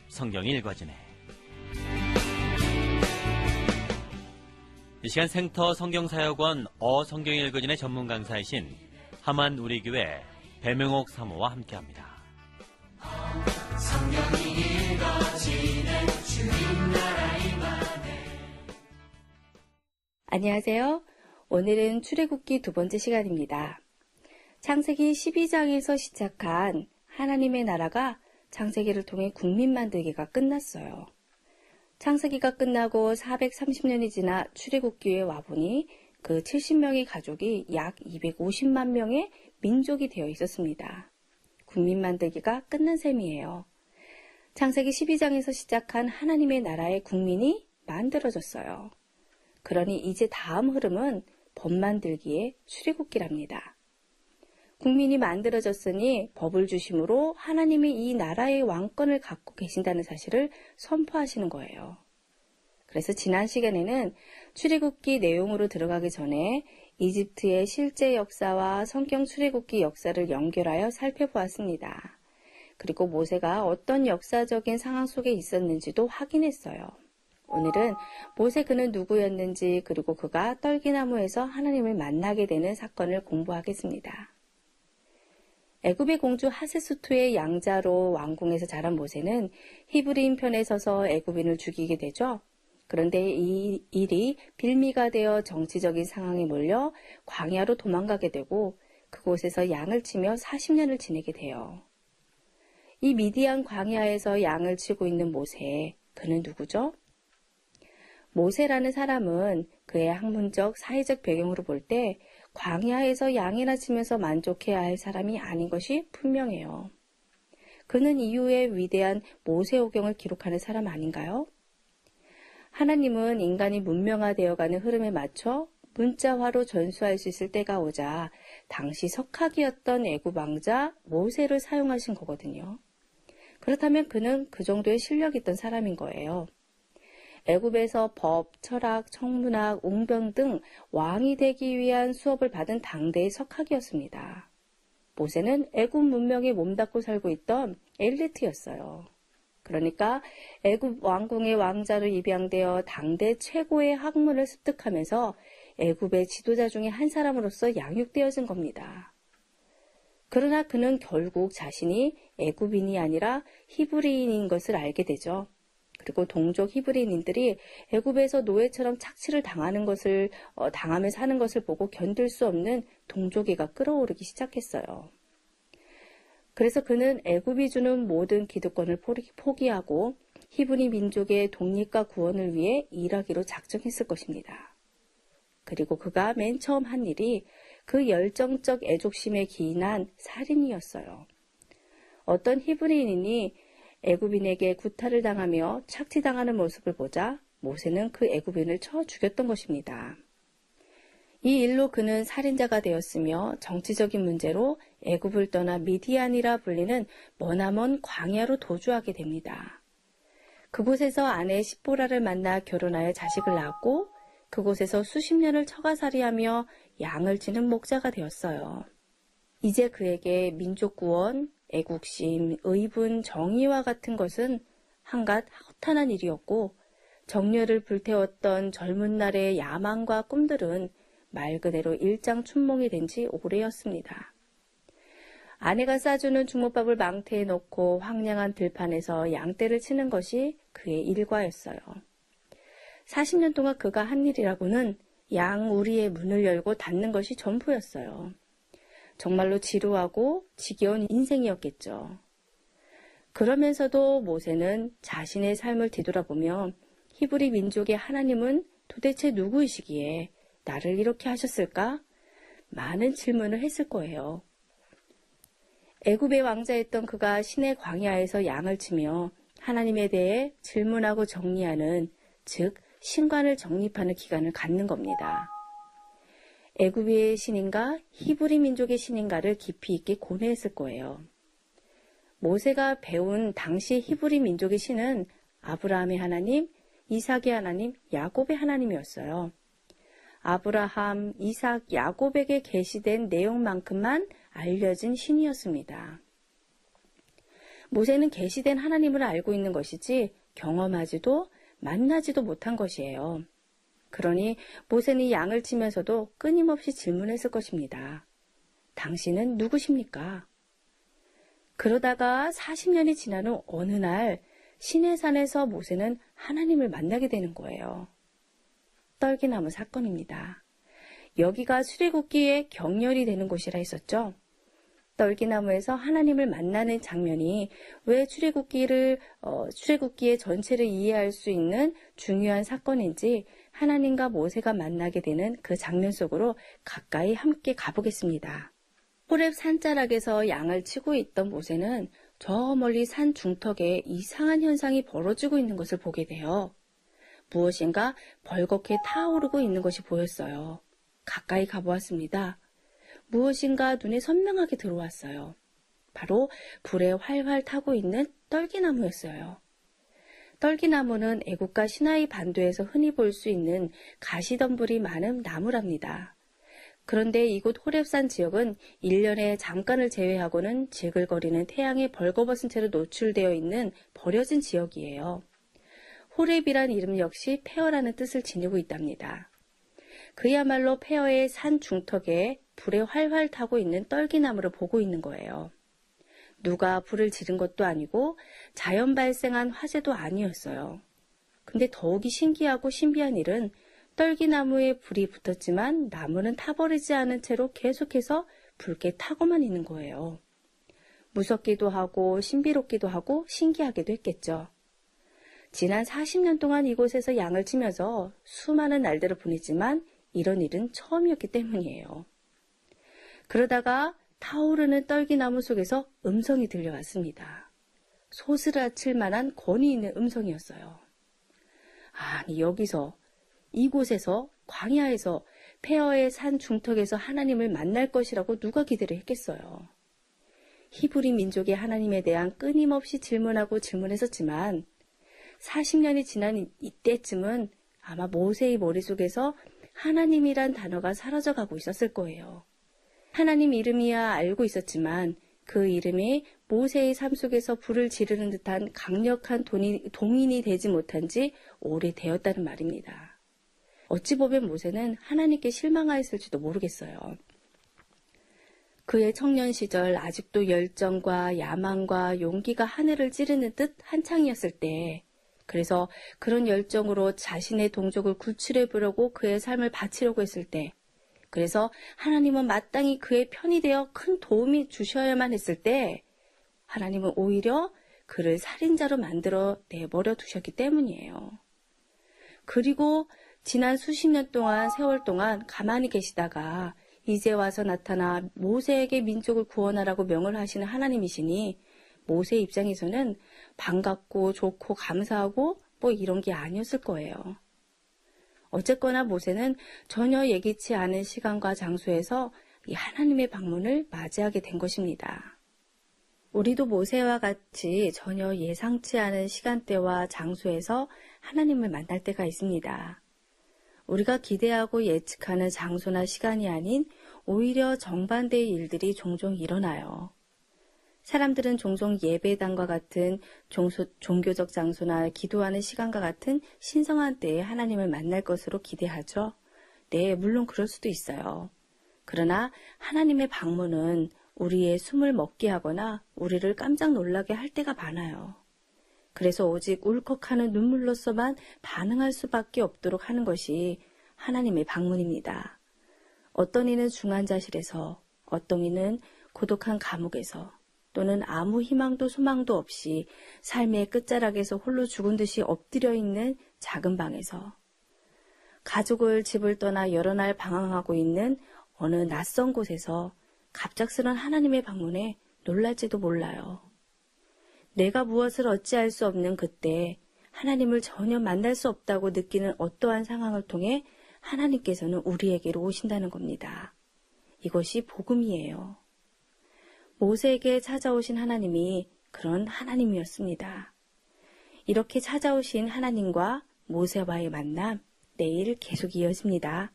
성경이 읽어지네. 이 시간 생터 성경사역원 성경이 읽어지네 전문 강사이신 하만 우리교회 배명옥 사모와 함께합니다. 성경이 읽어지네 주님 나라 임하네. 안녕하세요. 오늘은 출애굽기 2번째 시간입니다. 창세기 12장에서 시작한 하나님의 나라가 창세기를 통해 국민 만들기가 끝났어요. 창세기가 끝나고 430년이 지나 출애굽기에 와보니 그 70명의 가족이 약 250만 명의 민족이 되어 있었습니다. 국민 만들기가 끝난 셈이에요. 창세기 12장에서 시작한 하나님의 나라의 국민이 만들어졌어요. 그러니 이제 다음 흐름은 법 만들기의 출애굽기랍니다. 국민이 만들어졌으니 법을 주심으로 하나님이 이 나라의 왕권을 갖고 계신다는 사실을 선포하시는 거예요. 그래서 지난 시간에는 출애굽기 내용으로 들어가기 전에 이집트의 실제 역사와 성경 출애굽기 역사를 연결하여 살펴보았습니다. 그리고 모세가 어떤 역사적인 상황 속에 있었는지도 확인했어요. 오늘은 모세 그는 누구였는지 그리고 그가 떨기나무에서 하나님을 만나게 되는 사건을 공부하겠습니다. 애굽의 공주 하세수투의 양자로 왕궁에서 자란 모세는 히브리인 편에 서서 애굽인을 죽이게 되죠. 그런데 이 일이 빌미가 되어 정치적인 상황에 몰려 광야로 도망가게 되고 그곳에서 양을 치며 40년을 지내게 돼요. 이 미디안 광야에서 양을 치고 있는 모세, 그는 누구죠? 모세라는 사람은 그의 학문적, 사회적 배경으로 볼 때 광야에서 양이나 치면서 만족해야 할 사람이 아닌 것이 분명해요. 그는 이후에 위대한 모세오경을 기록하는 사람 아닌가요? 하나님은 인간이 문명화되어가는 흐름에 맞춰 문자화로 전수할 수 있을 때가 오자 당시 석학이었던 애굽 왕자 모세를 사용하신 거거든요. 그렇다면 그는 그 정도의 실력이 있던 사람인 거예요. 애굽에서 법, 철학, 청문학, 웅변 등 왕이 되기 위한 수업을 받은 당대의 석학이었습니다. 모세는 애굽 문명에 몸담고 살고 있던 엘리트였어요. 그러니까 애굽 왕궁의 왕자로 입양되어 당대 최고의 학문을 습득하면서 애굽의 지도자 중에 한 사람으로서 양육되어진 겁니다. 그러나 그는 결국 자신이 애굽인이 아니라 히브리인인 것을 알게 되죠. 그리고 동족 히브리인들이 애굽에서 노예처럼 착취를 당하며 사는 것을 보고 견딜 수 없는 동족애가 끌어오르기 시작했어요. 그래서 그는 애굽이 주는 모든 기득권을 포기하고 히브리 민족의 독립과 구원을 위해 일하기로 작정했을 것입니다. 그리고 그가 맨 처음 한 일이 그 열정적 애족심에 기인한 살인이었어요. 어떤 히브리인이 애굽인에게 구타를 당하며 착취당하는 모습을 보자 모세는 그 애굽인을 쳐 죽였던 것입니다. 이 일로 그는 살인자가 되었으며 정치적인 문제로 애굽을 떠나 미디안이라 불리는 머나먼 광야로 도주하게 됩니다. 그곳에서 아내 십보라를 만나 결혼하여 자식을 낳았고 그곳에서 수십 년을 처가살이하며 양을 치는 목자가 되었어요. 이제 그에게 민족 구원, 애국심, 의분, 정의와 같은 것은 한갓 허탄한 일이었고 정열을 불태웠던 젊은 날의 야망과 꿈들은 말 그대로 일장춘몽이 된 지 오래였습니다. 아내가 싸주는 주먹밥을 망태에 넣고 황량한 들판에서 양떼를 치는 것이 그의 일과였어요. 40년 동안 그가 한 일이라고는 양 우리의 문을 열고 닫는 것이 전부였어요. 정말로 지루하고 지겨운 인생이었겠죠. 그러면서도 모세는 자신의 삶을 뒤돌아보며 히브리 민족의 하나님은 도대체 누구이시기에 나를 이렇게 하셨을까? 많은 질문을 했을 거예요. 애굽의 왕자였던 그가 시내 광야에서 양을 치며 하나님에 대해 질문하고 정리하는, 즉 신관을 정립하는 기간을 갖는 겁니다. 애굽의 신인가 히브리 민족의 신인가를 깊이 있게 고뇌했을 거예요. 모세가 배운 당시 히브리 민족의 신은 아브라함의 하나님, 이삭의 하나님, 야곱의 하나님이었어요. 아브라함, 이삭, 야곱에게 계시된 내용만큼만 알려진 신이었습니다. 모세는 계시된 하나님을 알고 있는 것이지 경험하지도 만나지도 못한 것이에요. 그러니 모세는 양을 치면서도 끊임없이 질문했을 것입니다. 당신은 누구십니까? 그러다가 40년이 지난 후 어느 날 시내산에서 모세는 하나님을 만나게 되는 거예요. 떨기나무 사건입니다. 여기가 출애굽기의 경렬이 되는 곳이라 했었죠. 떨기나무에서 하나님을 만나는 장면이 왜 출애굽기의 전체를 이해할 수 있는 중요한 사건인지 하나님과 모세가 만나게 되는 그 장면 속으로 가까이 함께 가보겠습니다. 호렙 산자락에서 양을 치고 있던 모세는 저 멀리 산 중턱에 이상한 현상이 벌어지고 있는 것을 보게 돼요. 무엇인가 벌겋게 타오르고 있는 것이 보였어요. 가까이 가보았습니다. 무엇인가 눈에 선명하게 들어왔어요. 바로 불에 활활 타고 있는 떨기나무였어요. 떨기나무는 애국가 시나이 반도에서 흔히 볼 수 있는 가시덤불이 많은 나무랍니다. 그런데 이곳 호렙산 지역은 1년에 잠깐을 제외하고는 지글거리는 태양에 벌거벗은 채로 노출되어 있는 버려진 지역이에요. 호렙이란 이름 역시 폐허라는 뜻을 지니고 있답니다. 그야말로 폐허의 산 중턱에 불에 활활 타고 있는 떨기나무를 보고 있는 거예요. 누가 불을 지른 것도 아니고 자연 발생한 화재도 아니었어요. 근데 더욱이 신기하고 신비한 일은 떨기나무에 불이 붙었지만 나무는 타버리지 않은 채로 계속해서 붉게 타고만 있는 거예요. 무섭기도 하고 신비롭기도 하고 신기하기도 했겠죠. 지난 40년 동안 이곳에서 양을 치면서 수많은 날들을 보냈지만 이런 일은 처음이었기 때문이에요. 그러다가 타오르는 떨기나무 속에서 음성이 들려왔습니다. 소스라칠 만한 권위 있는 음성이었어요. 아니, 여기서, 이곳에서, 광야에서, 폐허의 산 중턱에서 하나님을 만날 것이라고 누가 기대를 했겠어요. 히브리 민족이 하나님에 대한 끊임없이 질문하고 질문했었지만 40년이 지난 이때쯤은 아마 모세의 머릿속에서 하나님이란 단어가 사라져가고 있었을 거예요. 하나님 이름이야 알고 있었지만 그 이름이 모세의 삶 속에서 불을 지르는 듯한 강력한 동인이 되지 못한 지 오래되었다는 말입니다. 어찌 보면 모세는 하나님께 실망하였을지도 모르겠어요. 그의 청년 시절 아직도 열정과 야망과 용기가 하늘을 찌르는 듯 한창이었을 때, 그래서 그런 열정으로 자신의 동족을 구출해 보려고 그의 삶을 바치려고 했을 때, 그래서 하나님은 마땅히 그의 편이 되어 큰 도움이 주셔야만 했을 때 하나님은 오히려 그를 살인자로 만들어 내버려 두셨기 때문이에요. 그리고 지난 수십 년 동안 세월 동안 가만히 계시다가 이제 와서 나타나 모세에게 민족을 구원하라고 명을 하시는 하나님이시니 모세 입장에서는 반갑고 좋고 감사하고 뭐 이런 게 아니었을 거예요. 어쨌거나 모세는 전혀 예기치 않은 시간과 장소에서 이 하나님의 방문을 맞이하게 된 것입니다. 우리도 모세와 같이 전혀 예상치 않은 시간대와 장소에서 하나님을 만날 때가 있습니다. 우리가 기대하고 예측하는 장소나 시간이 아닌 오히려 정반대의 일들이 종종 일어나요. 사람들은 종종 예배당과 같은 종교적 장소나 기도하는 시간과 같은 신성한 때에 하나님을 만날 것으로 기대하죠. 네, 물론 그럴 수도 있어요. 그러나 하나님의 방문은 우리의 숨을 먹게 하거나 우리를 깜짝 놀라게 할 때가 많아요. 그래서 오직 울컥하는 눈물로서만 반응할 수밖에 없도록 하는 것이 하나님의 방문입니다. 어떤 이는 중환자실에서, 어떤 이는 고독한 감옥에서, 또는 아무 희망도 소망도 없이 삶의 끝자락에서 홀로 죽은 듯이 엎드려 있는 작은 방에서, 가족을 집을 떠나 여러 날 방황하고 있는 어느 낯선 곳에서 갑작스런 하나님의 방문에 놀랄지도 몰라요. 내가 무엇을 어찌할 수 없는 그때 하나님을 전혀 만날 수 없다고 느끼는 어떠한 상황을 통해 하나님께서는 우리에게로 오신다는 겁니다. 이것이 복음이에요. 모세에게 찾아오신 하나님이 그런 하나님이었습니다. 이렇게 찾아오신 하나님과 모세와의 만남, 내일 계속 이어집니다.